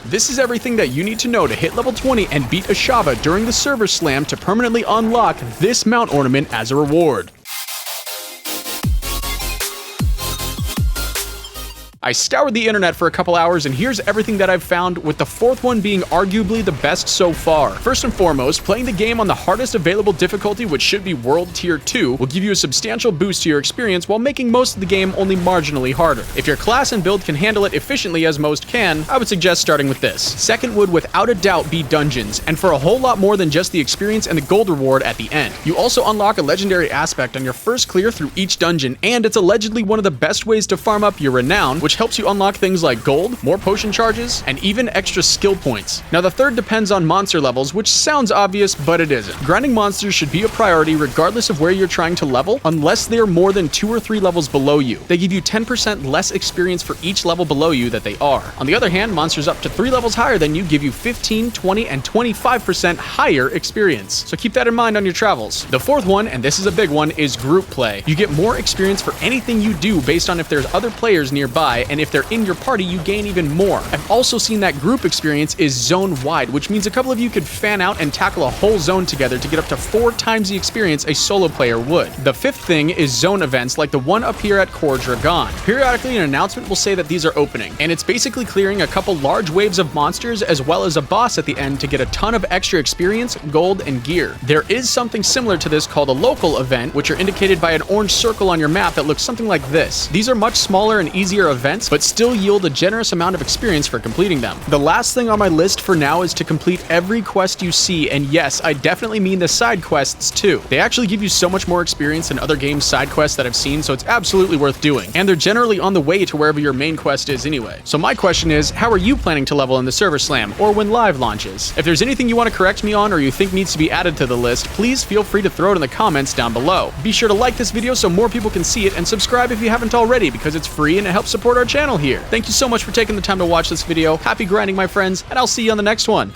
This is everything that you need to know to hit level 20 and beat Ashava during the server slam to permanently unlock this mount ornament as a reward. I scoured the internet for a couple hours, and here's everything that I've found, with the fourth one being arguably the best so far. First and foremost, playing the game on the hardest available difficulty, which should be World Tier 2, will give you a substantial boost to your experience while making most of the game only marginally harder. If your class and build can handle it efficiently as most can, I would suggest starting with this. Second would without a doubt be dungeons, and for a whole lot more than just the experience and the gold reward at the end. You also unlock a legendary aspect on your first clear through each dungeon, and it's allegedly one of the best ways to farm up your renown, which helps you unlock things like gold, more potion charges, and even extra skill points. Now the third depends on monster levels, which sounds obvious, but it isn't. Grinding monsters should be a priority regardless of where you're trying to level, unless they're more than 2 or 3 levels below you. They give you 10% less experience for each level below you that they are. On the other hand, monsters up to 3 levels higher than you give you 15, 20, and 25% higher experience. So keep that in mind on your travels. The fourth one, and this is a big one, is group play. You get more experience for anything you do based on if there's other players nearby, and if they're in your party, you gain even more. I've also seen that group experience is zone-wide, which means a couple of you could fan out and tackle a whole zone together to get up to 4 times the experience a solo player would. The fifth thing is zone events like the one up here at Khor Dragon. Periodically, an announcement will say that these are opening, and it's basically clearing a couple large waves of monsters as well as a boss at the end to get a ton of extra experience, gold, and gear. There is something similar to this called a local event, which are indicated by an orange circle on your map that looks something like this. These are much smaller and easier events, but still yield a generous amount of experience for completing them. The last thing on my list for now is to complete every quest you see, and yes, I definitely mean the side quests too. They actually give you so much more experience than other games' side quests that I've seen, so it's absolutely worth doing. And they're generally on the way to wherever your main quest is anyway. So my question is, how are you planning to level in the server slam, or when live launches? If there's anything you want to correct me on or you think needs to be added to the list, please feel free to throw it in the comments down below. Be sure to like this video so more people can see it, and subscribe if you haven't already, because it's free and it helps support our channel here. Thank you so much for taking the time to watch this video. Happy grinding, my friends, and I'll see you on the next one.